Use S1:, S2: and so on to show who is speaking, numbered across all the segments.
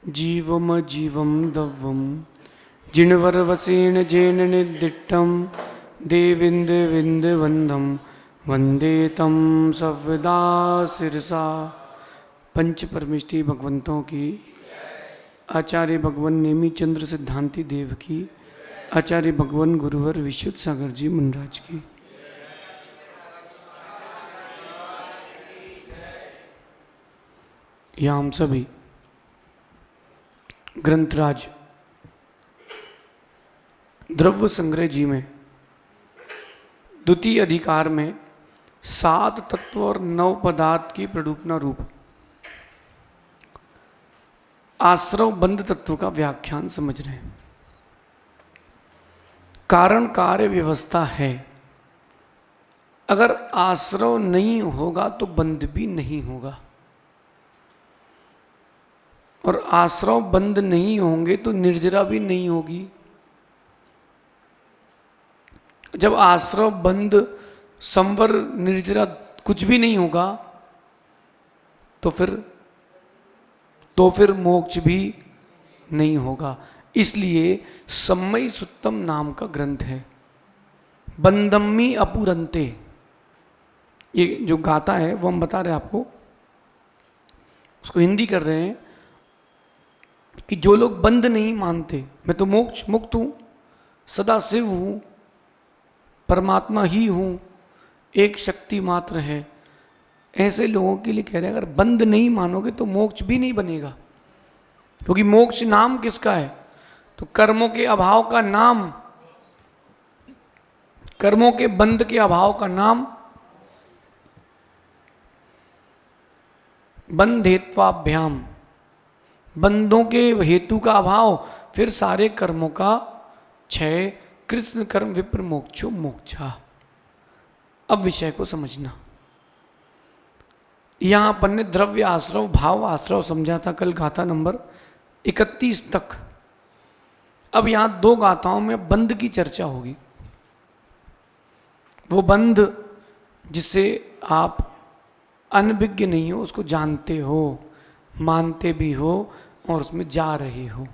S1: जीवम जीवम दव्वम जिणवरवसेन जेन निर्दिष्टं देविंद विंद वंदम वंदे तम सविदा सिरसा। पंच परमिष्टि भगवंतों की, आचार्य भगवान नेमी चंद्र सिद्धांति देव की, आचार्य भगवान गुरुवर विशुद्ध सागर जी मुनराज की। यहाँ हम सभी ग्रंथराज द्रव्य संग्रह जी में द्वितीय अधिकार में 7 तत्व और 9 पदार्थ की प्ररूपना रूप आश्रव बंध तत्व का व्याख्यान समझ रहे हैं। कारण कार्य व्यवस्था है, अगर आश्रव नहीं होगा तो बंध भी नहीं होगा, और आश्रव बंध नहीं होंगे तो निर्जरा भी नहीं होगी। जब आश्रव बंध संवर निर्जरा कुछ भी नहीं होगा तो फिर मोक्ष भी नहीं होगा। इसलिए सम्मय सुत्तम नाम का ग्रंथ है। बंधम्मी अपुरंते, ये जो गाता है वो हम बता रहे हैं आपको, उसको हिंदी कर रहे हैं कि जो लोग बंध नहीं मानते, मैं तो मोक्ष मुक्त हूं, सदा शिव हूं, परमात्मा ही हूं, एक शक्ति मात्र है, ऐसे लोगों के लिए कह रहे हैं अगर बंध नहीं मानोगे तो मोक्ष भी नहीं बनेगा। क्योंकि मोक्ष नाम किसका है? तो कर्मों के अभाव का नाम, कर्मों के बंध के अभाव का नाम बंधेत्वाभ्याम, बंधों के हेतु का अभाव, फिर सारे कर्मों का क्षय, कृष्ण कर्म विप्र मोक्षो मोक्षा। अब विषय को समझना। यहां अपन ने द्रव्य आश्रव भाव आश्रव समझा था कल गाथा नंबर 31 तक। अब यहां 2 गाथाओं में बंध की चर्चा होगी। वो बंध जिससे आप अनभिज्ञ नहीं हो, उसको जानते हो, मानते भी हो और उसमें जा रहे हो।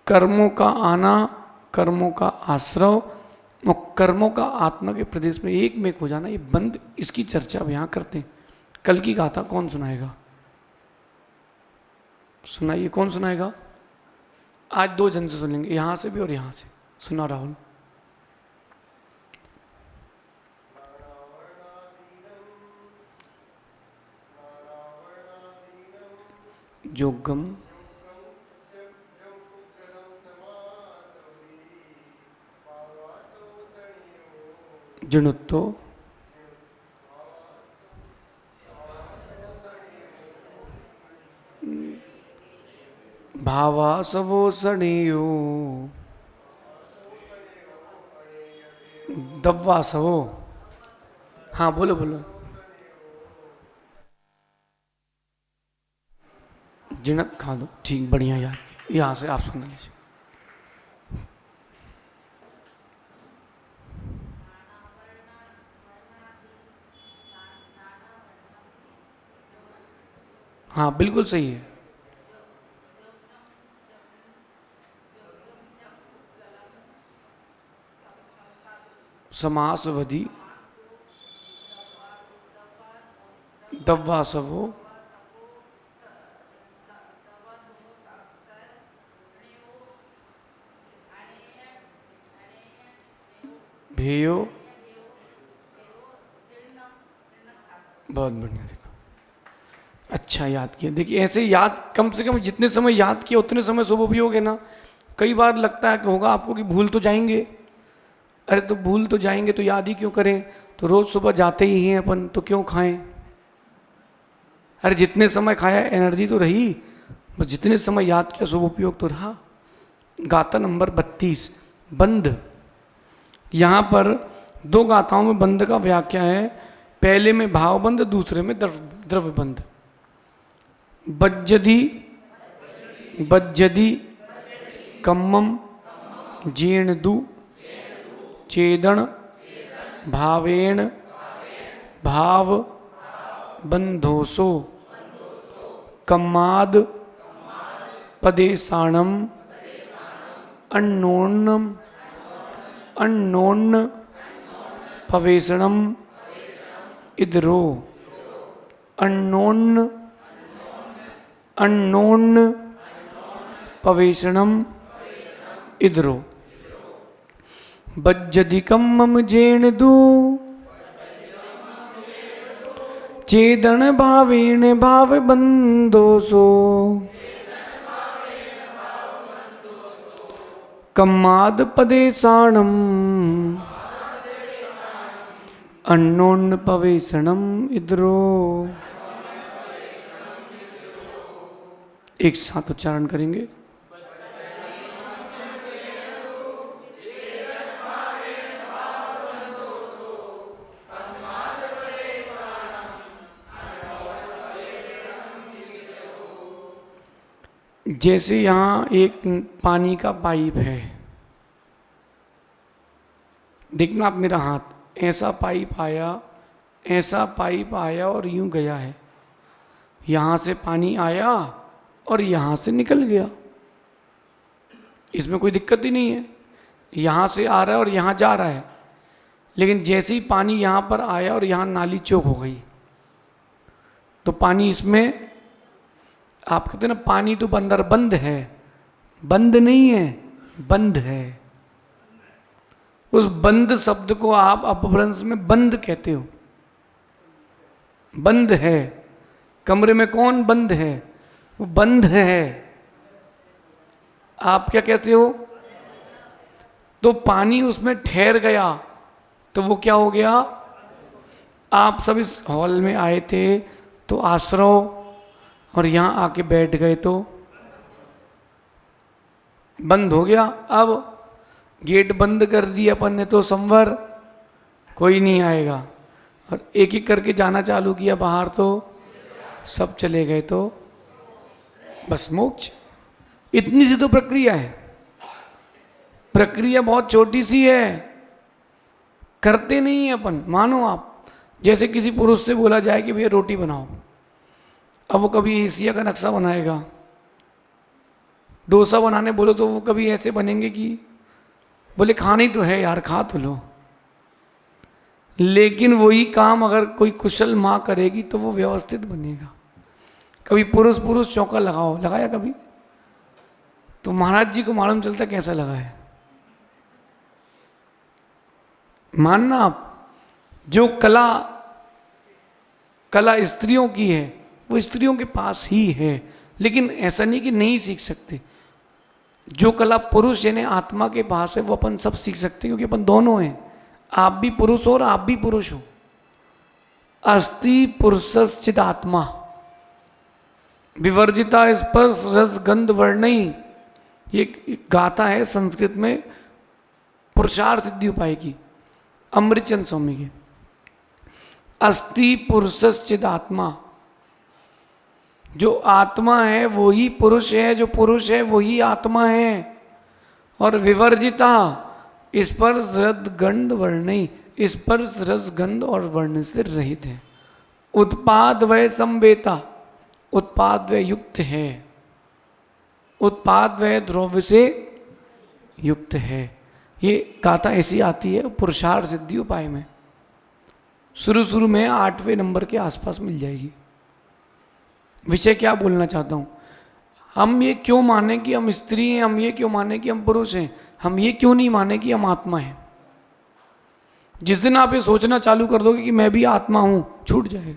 S1: कर्मों का आना, कर्मों का आश्रव और कर्मों का आत्मा के प्रदेश में एक में हो जाना, ये बंध, इसकी चर्चा अब यहां करते हैं। कल की गाथा कौन सुनाएगा? सुनाइए, कौन सुनाएगा? आज 2 जन से सुनेंगे, यहां से भी और यहां से। सुना राहुल। जोगम जिणुत्तो भावासवो सणियो दव्वासवो। हाँ बोलो बोलो। जिणक खा दो, ठीक, बढ़िया यार। यहां से आप सुन लीजिए। हाँ बिल्कुल सही है। समासवधि दव्वासवो भेयो। बहुत बढ़िया, देखो अच्छा याद किया। देखिए ऐसे याद, कम से कम जितने समय याद किया उतने समय सदुपयोग है ना। कई बार लगता है कि होगा आपको कि भूल तो जाएंगे, अरे तो भूल तो जाएंगे तो याद ही क्यों करें, तो रोज सुबह जाते ही हैं अपन, तो क्यों खाएं? अरे जितने समय खाया एनर्जी तो रही, बस जितने समय याद किया सब उपयोग तो रहा। गाथा नंबर 32 बंध। यहां पर 2 गाथाओं में बंध का व्याख्या है। पहले में भाव बंध, दूसरे में द्रव्य बंध। बज्जधि बज्जधि कम्मम जीर्णदु चेदन भावेण भाव बंधोसो कम्माद पदेशाणम अन्नोन्न पवेशणम इधरो अन्नोन्न पवेशणम इधरो बज्जदिकम मम जेणदू चेदन भावेन भाव बंधोसो कम्माद पदेशाणम अन्नोन्न पवेशणम इधरो। एक साथ उच्चारण करेंगे। जैसे यहाँ एक पानी का पाइप है, देखना आप मेरा हाथ, ऐसा पाइप आया और यूं गया है। यहाँ से पानी आया और यहाँ से निकल गया, इसमें कोई दिक्कत ही नहीं है। यहाँ से आ रहा है और यहाँ जा रहा है। लेकिन जैसे ही पानी यहाँ पर आया और यहाँ नाली चौक हो गई, तो पानी इसमें, आप कहते हैं ना पानी तो अंदर बंद है, बंद नहीं है, बंद है। उस बंद शब्द को आप अपभ्रंश में बंद कहते हो। बंद है, कमरे में कौन बंद है? वो बंद है। आप क्या कहते हो? तो पानी उसमें ठहर गया, तो वो क्या हो गया? आप सब इस हॉल में आए थे तो आश्रव, और यहां आके बैठ गए तो बंद हो गया। अब गेट बंद कर दिया अपन ने तो संवर, कोई नहीं आएगा। और एक एक करके जाना चालू किया बाहर तो सब चले गए, तो बस मोक्ष। इतनी सी तो प्रक्रिया है। प्रक्रिया बहुत छोटी सी है, करते नहीं है अपन। मानो आप जैसे किसी पुरुष से बोला जाए कि भैया रोटी बनाओ, अब वो कभी एशिया का नक्शा बनाएगा। डोसा बनाने बोलो तो वो कभी ऐसे बनेंगे कि बोले खानी तो है यार, खा तो लो। लेकिन वही काम अगर कोई कुशल माँ करेगी तो वो व्यवस्थित बनेगा। कभी पुरुष पुरुष चौका लगाओ, लगाया कभी? तो महाराज जी को मालूम चलता कैसा लगा है। मानना आप, जो कला स्त्रियों की है वो स्त्रियों के पास ही है। लेकिन ऐसा नहीं कि नहीं सीख सकते। जो कला पुरुष यानी आत्मा के पास है वो अपन सब सीख सकते हैं, क्योंकि अपन दोनों हैं। आप भी पुरुष हो और आप भी पुरुष हो। अस्ति पुरुषश्चिद आत्मा विवर्जिता स्पर्श रस गंध वर्णई, ये गाथा है संस्कृत में पुरुषार्थ सिद्धि उपाय की, अमृतचंद स्वामी की। अस्ति पुरुषश्चिद आत्मा, जो आत्मा है वही पुरुष है, जो पुरुष है वही आत्मा है। और विवर्जिता स्पर्श रस गंध वर्णई, स्पर्श रस गंध और वर्ण से रहित है। उत्पाद वय संवेता, उत्पाद वय युक्त है। उत्पाद वय द्रव्य से युक्त है। ये गाथा ऐसी आती है पुरुषार्थ सिद्धि उपाय में। शुरू में 8वें नंबर के आसपास मिल जाएगी। विषय क्या बोलना चाहता हूं, हम ये क्यों माने कि हम स्त्री हैं, हम ये क्यों माने कि हम पुरुष हैं, हम ये क्यों नहीं माने कि हम आत्मा हैं। जिस दिन आप ये सोचना चालू कर दोगे कि मैं भी आत्मा हूं, छूट जाएगा।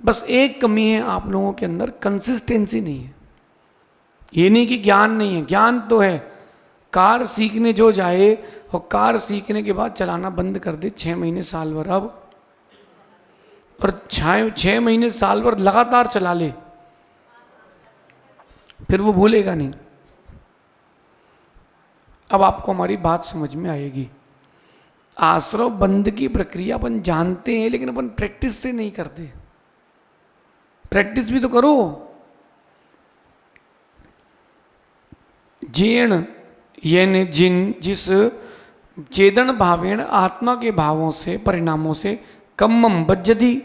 S1: बस एक कमी है आप लोगों के अंदर, कंसिस्टेंसी नहीं है। ये नहीं कि ज्ञान नहीं है, ज्ञान तो है। कार सीखने जो जाए और कार सीखने के बाद चलाना बंद कर दे 6 महीने साल भर, अब और 6 महीने साल भर लगातार चला ले, फिर वो भूलेगा नहीं। अब आपको हमारी बात समझ में आएगी। आश्रव बंद की प्रक्रिया अपन जानते हैं, लेकिन अपन प्रैक्टिस से नहीं करते। प्रैक्टिस भी तो करो। जेण यानी जिस चेतन भावेण, आत्मा के भावों से, परिणामों से कम्मम बज्जति,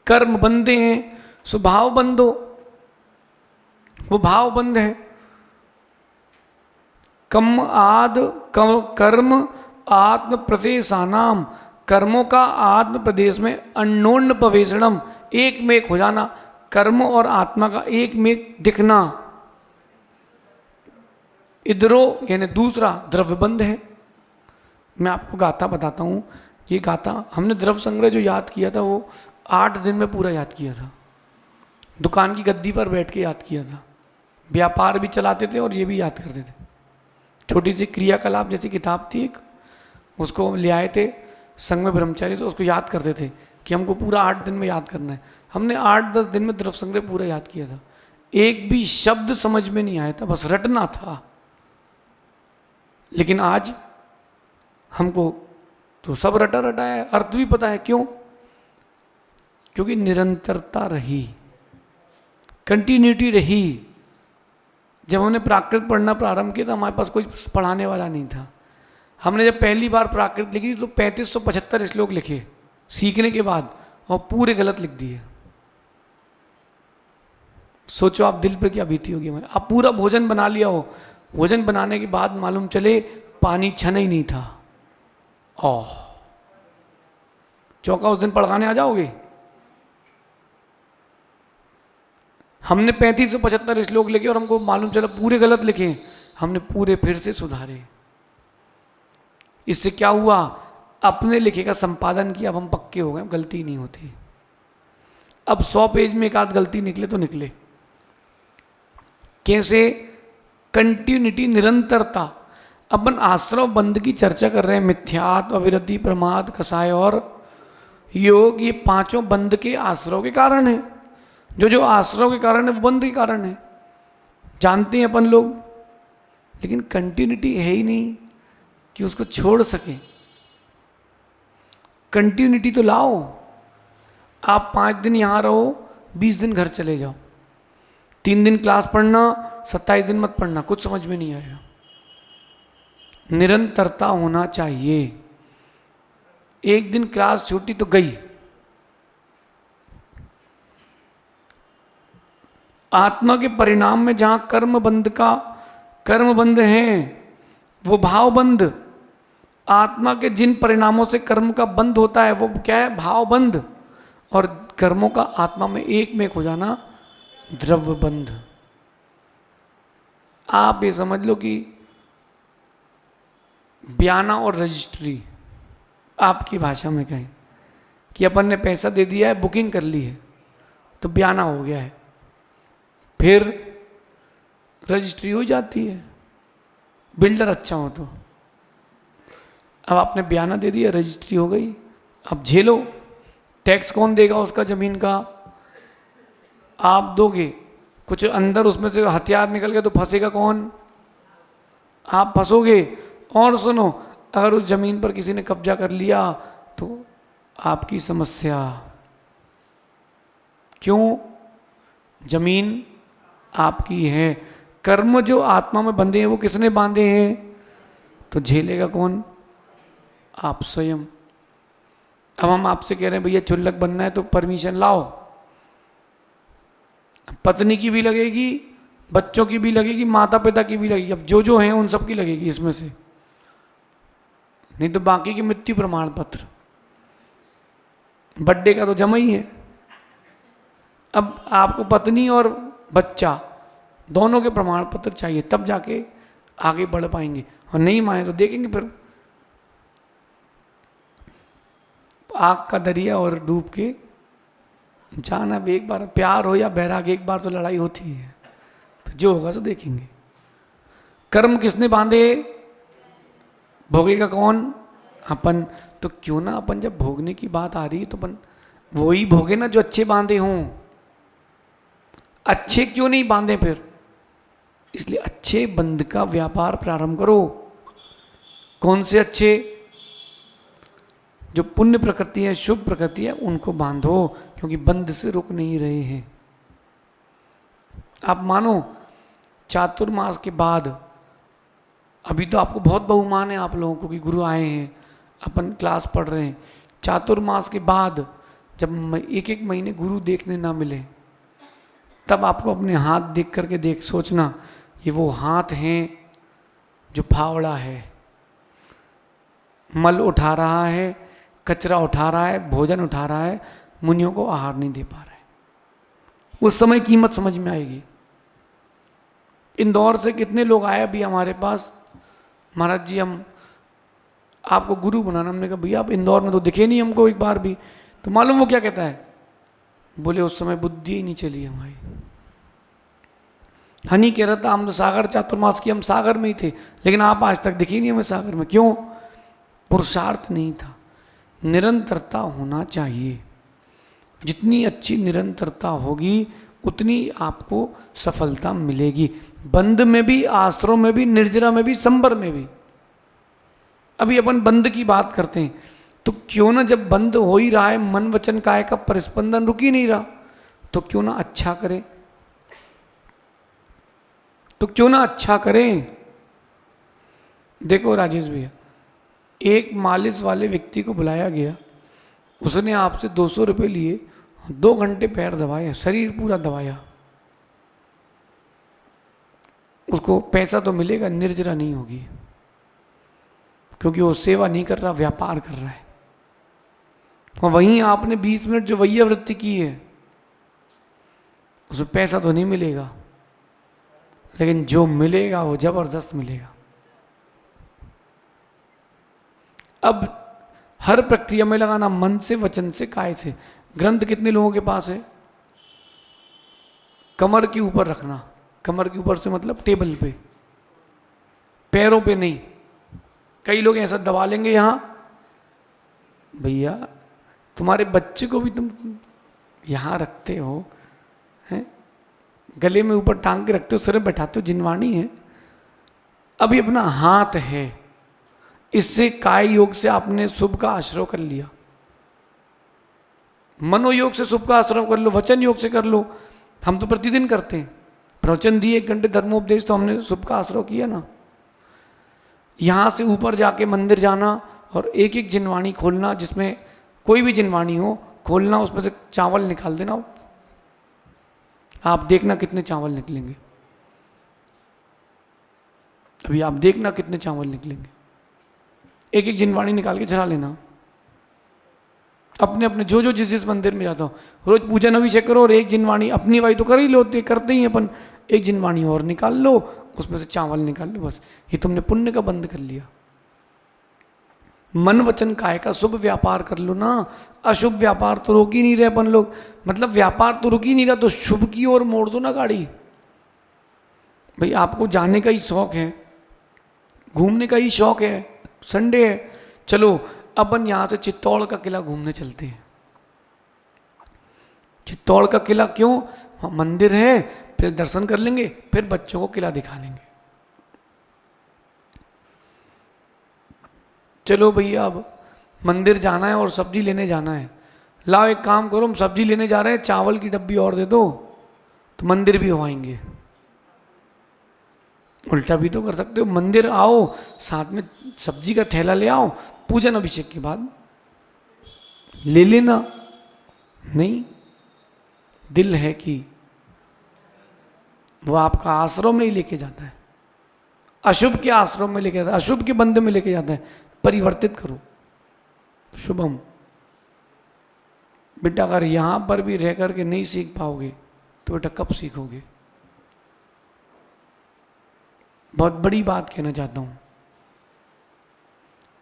S1: कर्म बंधे हैं, स्वभाव बंधो, वो भाव बंध है। कम आद कर्म आत्म प्रदेशानाम, कर्मों का आत्म प्रदेश में अन्योन्य प्रवेशनम, एक में एक हो जाना, कर्म और आत्मा का एक में एक दिखना। इधरो यानी दूसरा द्रव्य बंध है। मैं आपको गाथा बताता हूँ। ये गाथा हमने द्रव्य संग्रह जो याद किया था वो 8 दिन में पूरा याद किया था। दुकान की गद्दी पर बैठ के याद किया था। व्यापार भी चलाते थे और ये भी याद करते थे। छोटी सी क्रियाकलाप जैसी किताब थी एक, उसको ले आए थे संघ में ब्रह्मचारी, तो उसको याद करते थे कि हमको पूरा 8 दिन में याद करना है। हमने 8-10 दिन में द्रव्य संग्रह पूरा याद किया था। एक भी शब्द समझ में नहीं आया था, बस रटना था। लेकिन आज हमको तो सब रटा रटा है, अर्थ भी पता है। क्यों? क्योंकि निरंतरता रही, कंटिन्यूटी रही। जब हमने प्राकृत पढ़ना प्रारंभ किया तो हमारे पास कोई पढ़ाने वाला नहीं था। हमने जब पहली बार प्राकृत लिखी तो 3575 श्लोक लिखे सीखने के बाद, और पूरे गलत लिख दिए। सोचो आप दिल पर क्या बीती होगी। आप पूरा भोजन बना लिया हो, भोजन बनाने के बाद मालूम चले पानी छना ही नहीं था, ओह, चौका उस दिन पढ़ाने आ जाओगे। हमने 3575 श्लोक लिखे और हमको मालूम चला पूरे गलत लिखे। हमने पूरे फिर से सुधारे। इससे क्या हुआ? अपने लिखे का संपादन किया, अब हम पक्के हो गए, गलती नहीं होती। अब 100 पेज में एक आध गलती निकले तो निकले। कैसे? कंटिन्यूटी, निरंतरता। अपन आश्रव बंध की चर्चा कर रहे हैं। मिथ्यात्व, अविरति, प्रमाद, कसाय और योग, ये पांचों बंध के आश्रव के कारण है। जो आश्रव के कारण है वो बंध के कारण है, जानते हैं अपन लोग। लेकिन कंटिन्यूटी है ही नहीं कि उसको छोड़ सके। कंटिन्यूटी तो लाओ। आप 5 दिन यहाँ रहो, 20 दिन घर चले जाओ। 3 दिन क्लास पढ़ना, 27 दिन मत पढ़ना, कुछ समझ में नहीं आएगा। निरंतरता होना चाहिए। एक दिन क्लास छूटी तो गई। आत्मा के परिणाम में जहां कर्म बंध है वो भाव बंध। आत्मा के जिन परिणामों से कर्म का बंध होता है वो क्या है? भाव बंध। और कर्मों का आत्मा में एक हो जाना द्रव्य बंध। आप ये समझ लो कि बयाना और रजिस्ट्री, आपकी भाषा में कहें कि अपन ने पैसा दे दिया है, बुकिंग कर ली है, तो बयाना हो गया है। फिर रजिस्ट्री हो जाती है, बिल्डर अच्छा हो तो। अब आपने बयाना दे दिया, रजिस्ट्री हो गई। अब झेलो, टैक्स कौन देगा उसका? जमीन का आप दोगे। कुछ अंदर उसमें से हथियार निकल गए तो फंसेगा कौन? आप फंसोगे। और सुनो, अगर उस जमीन पर किसी ने कब्जा कर लिया तो आपकी समस्या। क्यों? जमीन आपकी है। कर्म जो आत्मा में बंधे हैं वो किसने बांधे हैं? तो झेलेगा कौन? आप स्वयं। अब हम आपसे कह रहे हैं भैया चुल्लक बनना है तो परमिशन लाओ। पत्नी की भी लगेगी, बच्चों की भी लगेगी, माता पिता की भी लगेगी। अब जो हैं उन सब की लगेगी इसमें से, नहीं तो बाकी की मृत्यु प्रमाण पत्र, बर्थडे का तो जमा ही है। अब आपको पत्नी और बच्चा दोनों के प्रमाण पत्र चाहिए, तब जाके आगे बढ़ पाएंगे। और नहीं माने तो देखेंगे फिर आग का दरिया और डूब के जाना। एक बार प्यार हो या बैराग, एक बार तो लड़ाई होती है, फिर जो होगा तो देखेंगे। कर्म किसने बांधे? भोगेगा कौन? अपन। तो क्यों ना अपन, जब भोगने की बात आ रही है तो अपन वही भोगे ना जो अच्छे बांधे हों। अच्छे क्यों नहीं बांधे फिर? इसलिए अच्छे बंध का व्यापार प्रारंभ करो। कौन से अच्छे? जो पुण्य प्रकृति है, शुभ प्रकृति है, उनको बांधो, क्योंकि बंध से रुक नहीं रहे हैं। आप मानो चातुर्मास के बाद, अभी तो आपको बहुत बहुमान है आप लोगों को कि गुरु आए हैं, अपन क्लास पढ़ रहे हैं, चातुर्मास के बाद जब एक एक महीने गुरु देखने ना मिले, तब आपको अपने हाथ देख करके देख सोचना, ये वो हाथ हैं जो फावड़ा है, मल उठा रहा है, कचरा उठा रहा है, भोजन उठा रहा है, मुनियों को आहार नहीं दे पा रहा है। उस समय कीमत समझ में आएगी। इंदौर से कितने लोग आए अभी हमारे पास, महाराज जी हम आपको गुरु बनाना। हमने कहा भैया आप इंदौर में तो दिखे नहीं हमको एक बार भी। तो मालूम वो क्या कहता है, बोले उस समय बुद्धि ही नहीं चली हमारी। हनी कह रहा था हम तो सागर चातुर्मास की, हम सागर में ही थे, लेकिन आप आज तक दिखे नहीं हमें सागर में। क्यों? पुरुषार्थ नहीं था। निरंतरता होना चाहिए। जितनी अच्छी निरंतरता होगी उतनी आपको सफलता मिलेगी, बंद में भी, आश्रम में भी, निर्जरा में भी, संबर में भी। अभी अपन बंद की बात करते हैं, तो क्यों ना जब बंद हो ही रहा है, मन वचन काया का परिस्पंदन रुक ही नहीं रहा, तो क्यों ना अच्छा करें, तो क्यों ना अच्छा करें। देखो राजेश भैया, एक मालिश वाले व्यक्ति को बुलाया गया, उसने आपसे 200 रुपये लिए, 2 घंटे पैर दबाया, शरीर पूरा दबाया, उसको पैसा तो मिलेगा, निर्जरा नहीं होगी, क्योंकि वो सेवा नहीं कर रहा, व्यापार कर रहा है। और वहीं आपने 20 मिनट जो वैया वृत्ति की है, उसमें पैसा तो नहीं मिलेगा, लेकिन जो मिलेगा वो जबरदस्त मिलेगा। अब हर प्रक्रिया में लगाना, मन से, वचन से, काय से। ग्रंथ कितने लोगों के पास है? कमर के ऊपर रखना, कमर के ऊपर से मतलब टेबल पे, पैरों पे नहीं। कई लोग ऐसा दबा लेंगे यहां, भैया तुम्हारे बच्चे को भी तुम यहां रखते हो, हैं? गले में ऊपर टांग के रखते हो, सिर बैठाते हो, जिनवाणी है। अभी अपना हाथ है, इससे काय योग से आपने शुभ का आश्रय कर लिया, मनोयोग से शुभ का आश्रय कर लो, वचन योग से कर लो। हम तो प्रतिदिन करते हैं, प्रवचन दिए 1 घंटे धर्मोपदेश, तो हमने शुभ का आश्रय किया ना। यहां से ऊपर जाके मंदिर जाना और एक एक जिनवाणी खोलना, जिसमें कोई भी जिनवाणी हो खोलना, उसमें से चावल निकाल देना। आप देखना कितने चावल निकलेंगे, अभी आप देखना कितने चावल निकलेंगे। एक एक जिनवाणी निकाल के चला लेना। अपने अपने जो जिस मंदिर में जाता हो, रोज पूजन अभिषेक करो, और एक जिनवाणी अपनी वाई तो कर ही लो, करते ही अपन, एक जिनवाणी और निकाल लो, उसमें से चावल निकाल लो, बस ये तुमने पुण्य का बंद कर लिया। मन वचन काय का शुभ व्यापार कर लो ना, अशुभ व्यापार तो रोक ही नहीं रहे अपन लोग। मतलब व्यापार तो रुक ही नहीं रहा, तो शुभ की ओर मोड़ दो ना गाड़ी। भाई आपको जाने का ही शौक है, घूमने का ही शौक है, संडे है, चलो अपन यहां से चित्तौड़ का किला घूमने चलते हैं। चित्तौड़ का किला क्यों? वहां मंदिर है, फिर दर्शन कर लेंगे, फिर बच्चों को किला दिखा लेंगे। चलो भैया अब मंदिर जाना है और सब्जी लेने जाना है, लाओ एक काम करो, हम सब्जी लेने जा रहे हैं, चावल की डब्बी और दे दो, तो मंदिर भी हो आएंगे। उल्टा भी तो कर सकते हो, मंदिर आओ, साथ में सब्जी का थैला ले आओ, पूजन अभिषेक के बाद ले लेना। नहीं, दिल है कि वो आपका आश्रम में ही लेके जाता है, अशुभ के आश्रम में लेके जाता है, अशुभ के बंध में लेके जाता है। परिवर्तित करो, शुभम। बेटा अगर यहां पर भी रह करके नहीं सीख पाओगे तो बेटा कब सीखोगे? बहुत बड़ी बात कहना चाहता हूं।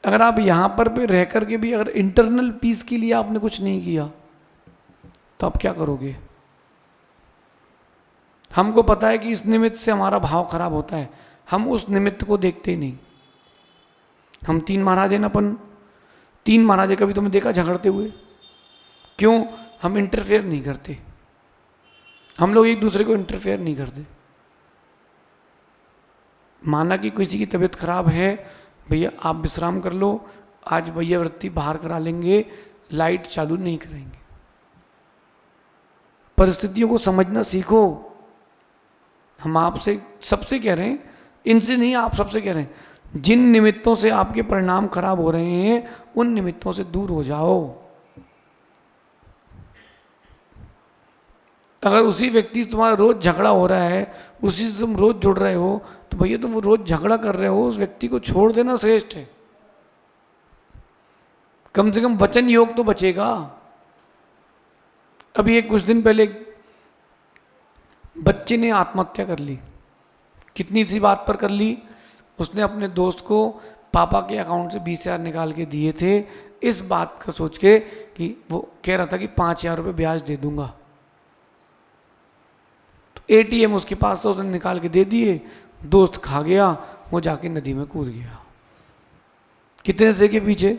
S1: अगर आप यहां पर भी रह करके भी अगर इंटरनल पीस के लिए आपने कुछ नहीं किया तो आप क्या करोगे? हमको पता है कि इस निमित्त से हमारा भाव खराब होता है, हम उस निमित्त को देखते ही नहीं। हम 3 महाराज हैं ना, अपन 3 महाराज कभी तुमने देखा झगड़ते हुए? क्यों? हम इंटरफेयर नहीं करते, हम लोग एक दूसरे को इंटरफेयर नहीं करते। माना कि किसी की तबीयत खराब है, भैया आप विश्राम कर लो, आज भैया वृत्ति बाहर करा लेंगे, लाइट चालू नहीं करेंगे। परिस्थितियों को समझना सीखो। हम आपसे सबसे कह रहे हैं, इनसे नहीं, आप सबसे कह रहे हैं, जिन निमित्तों से आपके परिणाम खराब हो रहे हैं उन निमित्तों से दूर हो जाओ। अगर उसी व्यक्ति से तुम्हारा रोज झगड़ा हो रहा है, उसी से तुम रोज जुड़ रहे हो, तो भैया तुम रोज झगड़ा कर रहे हो, उस व्यक्ति को छोड़ देना श्रेष्ठ है। कम से कम वचन योग तो बचेगा। अभी एक कुछ दिन पहले बच्चे ने आत्महत्या कर ली। कितनी सी बात पर कर ली, उसने अपने दोस्त को पापा के अकाउंट से 20,000 निकाल के दिए थे, इस बात का सोच के कि वो कह रहा था कि 5,000 रुपये ब्याज दे दूंगा। तो एटीएम उसके पास था, उसने निकाल के दे दिए, दोस्त खा गया, वो जाके नदी में कूद गया। कितने से के पीछे?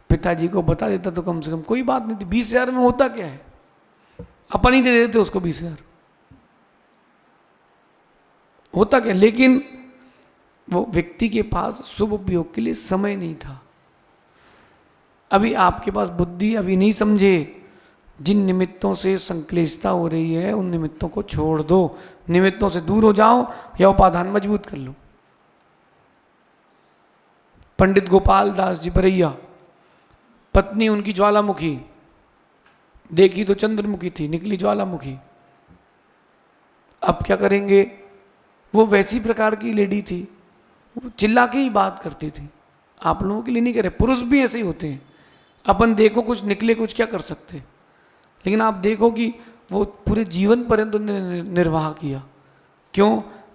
S1: पिताजी को बता देता तो कम से कम कोई बात नहीं थी। 20,000 में होता क्या है, अपन ही दे देते उसको 20,000, होता क्या। लेकिन वो व्यक्ति के पास शुभ उपयोग के लिए समय नहीं था। अभी आपके पास बुद्धि अभी नहीं समझे, जिन निमित्तों से संक्लेशता हो रही है उन निमित्तों को छोड़ दो, निमित्तों से दूर हो जाओ या उपादान मजबूत कर लो। पंडित गोपाल दास जी बरैया, पत्नी उनकी ज्वालामुखी, देखी तो चंद्रमुखी थी, निकली ज्वालामुखी। अब क्या करेंगे? वो वैसी प्रकार की लेडी थी, वो चिल्ला के ही बात करती थी। आप लोगों के लिए नहीं कह रहे, पुरुष भी ऐसे ही होते हैं। अपन देखो कुछ निकले, कुछ क्या कर सकते, लेकिन आप देखो कि वो पूरे जीवन पर्यंत उन्होंने निर्वाह किया। क्यों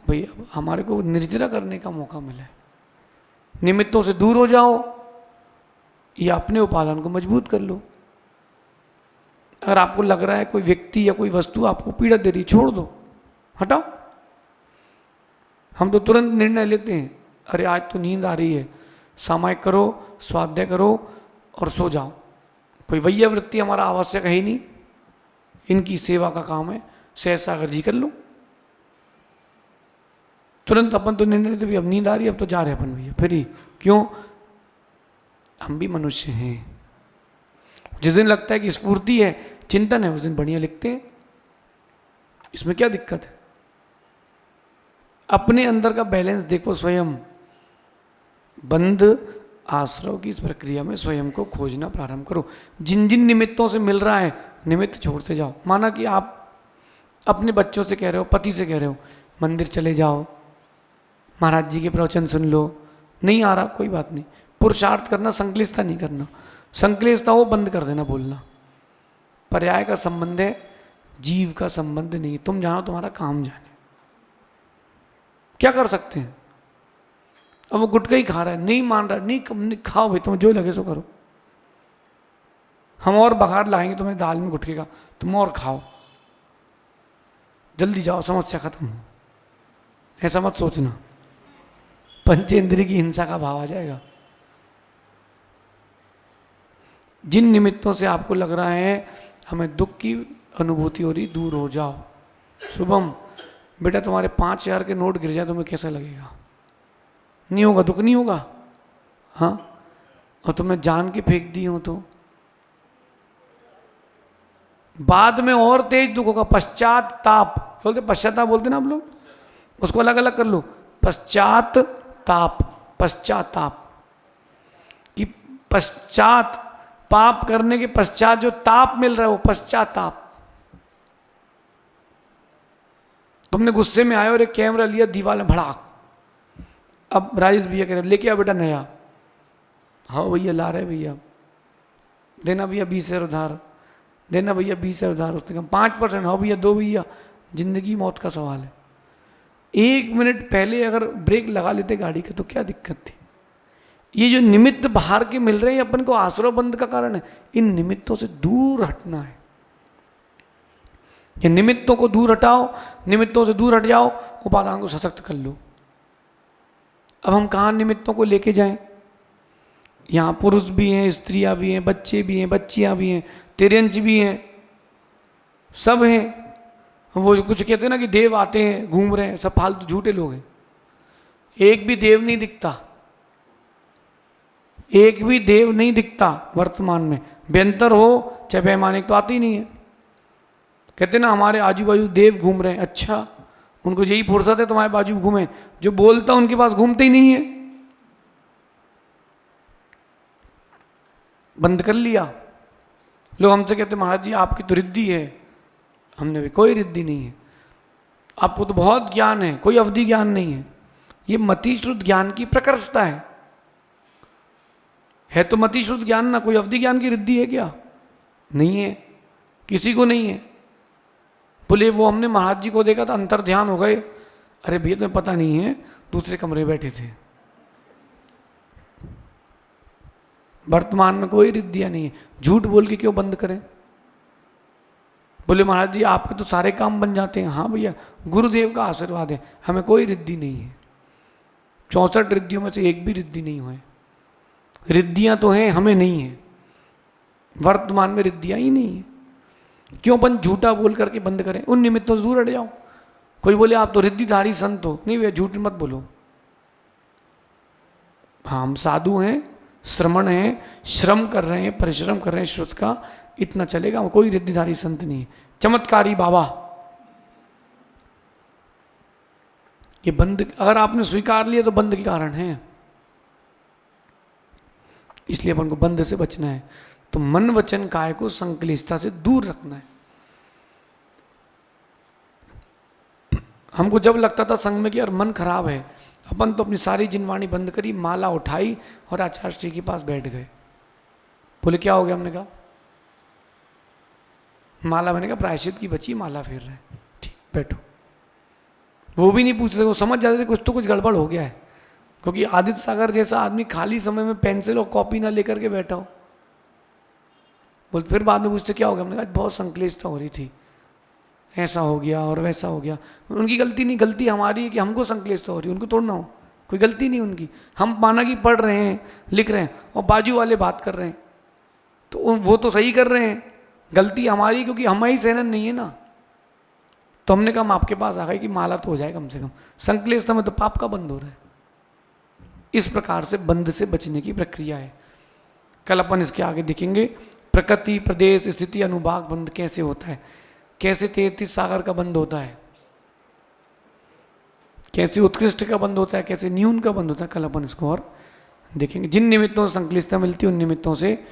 S1: भाई? हमारे को निर्जरा करने का मौका मिला है। निमित्तों से दूर हो जाओ या अपने उपादान को मजबूत कर लो। अगर आपको लग रहा है कोई व्यक्ति या कोई वस्तु आपको पीड़ा दे रही, छोड़ दो, हटाओ। हम तो तुरंत निर्णय लेते हैं, अरे आज तो नींद आ रही है, सामायिक करो, स्वाध्याय करो और सो जाओ। कोई वैया वृत्ति हमारा आवश्यक है ही नहीं, इनकी सेवा का काम है, सहसागर जी कर लो। तुरंत अपन तो निर्णय लेते, अब नींद आ रही है, अब तो जा रहे अपन भैया फिर ही। क्यों? हम भी मनुष्य हैं। जिस दिन लगता है कि स्फूर्ति है, चिंतन है, उस दिन बढ़िया लिखते हैं, इसमें क्या दिक्कत है? अपने अंदर का बैलेंस देखो स्वयं। बंध आश्रव की इस प्रक्रिया में स्वयं को खोजना प्रारंभ करो। जिन जिन निमित्तों से मिल रहा है, निमित्त छोड़ते जाओ। माना कि आप अपने बच्चों से कह रहे हो, पति से कह रहे हो, मंदिर चले जाओ, महाराज जी के प्रवचन सुन लो। नहीं आ रहा, कोई बात नहीं, पुरुषार्थ करना, संक्लिष्टता नहीं करना। संक्लिष्टता वो बंद कर देना, बोलना। पर्याय का संबंध है, जीव का संबंध नहीं। तुम जानो, तुम्हारा काम जाने। क्या कर सकते हैं? अब वो गुटखा ही खा रहा है, नहीं मान रहा, नहीं खाओ भाई, तुम्हें जो लगे सो करो। हम और बघार लाएंगे तुम्हें दाल में गुटखे का, तुम और खाओ, जल्दी जाओ, समस्या खत्म हो। ऐसा मत सोचना, पंचेंद्रिय की हिंसा का भाव आ जाएगा। जिन निमित्तों से आपको लग रहा है हमें दुख की अनुभूति हो रही, दूर हो जाओ। शुभम, बेटा तुम्हारे 5,000 के नोट गिर जाए, तुम्हें कैसा लगेगा? नहीं होगा, दुख नहीं होगा? हाँ, और तुमने जान के फेंक दी हो तो बाद में और तेज दुख होगा। पश्चाताप बोलते, पश्चाताप बोलते ना आप लोग, उसको अलग अलग कर लो। पश्चाताप, पश्चाताप कि पश्चात, पाप करने के पश्चात जो ताप मिल रहा है वो पश्चाताप। तुमने गुस्से में आए और एक कैमरा लिया, दीवार में भड़ाक। अब राजेश भैया कह रहे लेके आ बेटा नया। हाँ भैया ला रहे भैया, देना भैया 20,000 उधार, देना भैया 20,000 उधार। उसने कहा 5%। हाँ भैया दो भैया, जिंदगी मौत का सवाल है। 1 मिनट पहले अगर ब्रेक लगा लेते गाड़ी का तो क्या दिक्कत थी? ये जो निमित्त बाहर के मिल रहे हैं अपन को, आश्रव बंध का कारण है। इन निमित्तों से दूर हटना है। ये निमित्तों को दूर हटाओ, निमित्तों से दूर हट जाओ, उपादान को सशक्त कर लो। अब हम कहाँ निमित्तों को लेके जाएं? यहाँ पुरुष भी हैं, स्त्रियां भी हैं, बच्चे भी हैं, बच्चियां भी हैं, तिर्यंच भी हैं, सब हैं। वो कुछ कहते हैं ना कि देव आते हैं, घूम रहे हैं, सब फालतू झूठे लोग हैं। एक भी देव नहीं दिखता, एक भी देव नहीं दिखता वर्तमान में। व्यंतर हो चाहे वैमानिक तो आती नहीं है। कहते ना हमारे आजू बाजू देव घूम रहे हैं। अच्छा, उनको यही फुर्सत है तुम्हारे बाजू घूमे, जो बोलता उनके पास घूमते ही नहीं है। बंद कर लिया। लोग हमसे कहते महाराज जी आपकी तो रिद्धि है। हमने भी कोई रिद्धि नहीं है, आपको तो बहुत ज्ञान है, कोई अवधि ज्ञान नहीं है। ये मतिश्रुत ज्ञान की प्रकर्षता है तो मतिश्रुत ज्ञान ना, कोई अवधि ज्ञान की रिद्धि है क्या? नहीं है, किसी को नहीं है। बोले वो हमने महाराज जी को देखा था, अंतर ध्यान हो गए। अरे भैया तुम्हें पता नहीं है, दूसरे कमरे बैठे थे। वर्तमान में कोई रिद्धियां नहीं है, झूठ बोल के क्यों बंद करें? बोले महाराज जी आपके तो सारे काम बन जाते हैं। हाँ भैया, गुरुदेव का आशीर्वाद है, हमें कोई रिद्धि नहीं है। 64 रिद्धियों में से एक भी रिद्धि नहीं हुए। रिद्धियां तो हैं, हमें नहीं है। वर्तमान में रिद्धियां ही नहीं है, क्यों अपन झूठा बोल करके बंद करें? उन निमित्तों से दूर हट जाओ। कोई बोले आप तो रिद्धिधारी संत हो, नहीं भैया झूठ मत बोलो। हाँ हम साधु हैं, श्रमण हैं, श्रम कर रहे हैं, परिश्रम कर रहे हैं श्रुत का, इतना चलेगा। कोई रिद्धिधारी संत नहीं है, चमत्कारी बाबा। ये बंद अगर आपने स्वीकार लिया तो बंद के कारण है, इसलिए अपन को बंद से बचना है। तो मन वचन काय को संक्लिष्टता से दूर रखना है। हमको जब लगता था संग में कि यार मन खराब है, अपन तो अपनी सारी जिनवाणी बंद करी, माला उठाई और आचार्य श्री के पास बैठ गए। बोले क्या हो गया? हमने कहा माला, मैंने कहा प्रायश्चित की बची, माला फेर रहे हैं। ठीक, बैठो। वो भी नहीं पूछते, वो समझ जाते थे कुछ तो कुछ गड़बड़ हो गया है, क्योंकि आदित्य सागर जैसा आदमी खाली समय में पेंसिल और कॉपी ना लेकर के बैठा हो। बोलते फिर बाद में पूछते क्या हो गया? हमने कहा बहुत संक्लिष्टता हो रही थी, ऐसा हो गया और वैसा हो गया। उनकी गलती नहीं, गलती हमारी है कि हमको संक्लिष्टता हो रही है, उनको थोड़ा ना हो, कोई गलती नहीं उनकी। हम माना कि पढ़ रहे हैं, लिख रहे हैं और बाजू वाले बात कर रहे हैं, तो वो तो सही कर रहे हैं, गलती हमारी क्योंकि हमारी सहनन नहीं है ना। तो हमने कहा हम आपके पास आ गए कि माला तो हो जाए कम से कम, संक्लिष्टता में तो पाप का बंद हो रहा है। इस प्रकार से बंध से बचने की प्रक्रिया है। कल अपन इसके आगे देखेंगे प्रकृति, प्रदेश, स्थिति, अनुभाग बंध कैसे होता है, कैसे 33 सागर का बंध होता है, कैसे उत्कृष्ट का बंध होता है, कैसे न्यून का बंध होता है। कल अपन इसको और देखेंगे। जिन निमित्तों से संक्लिष्टता मिलती है उन निमित्तों से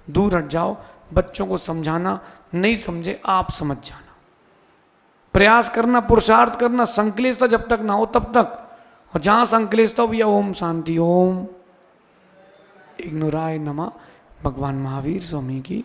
S1: दूर हट जाओ। बच्चों को समझाना, नहीं समझे आप समझ जाना, प्रयास करना, पुरुषार्थ करना। संक्लिष्टता जब तक ना हो तब तक, और जहां संक्लिष्टता हो भैया ओम शांति, ओम इग्नोराय नमः। भगवान महावीर स्वामी की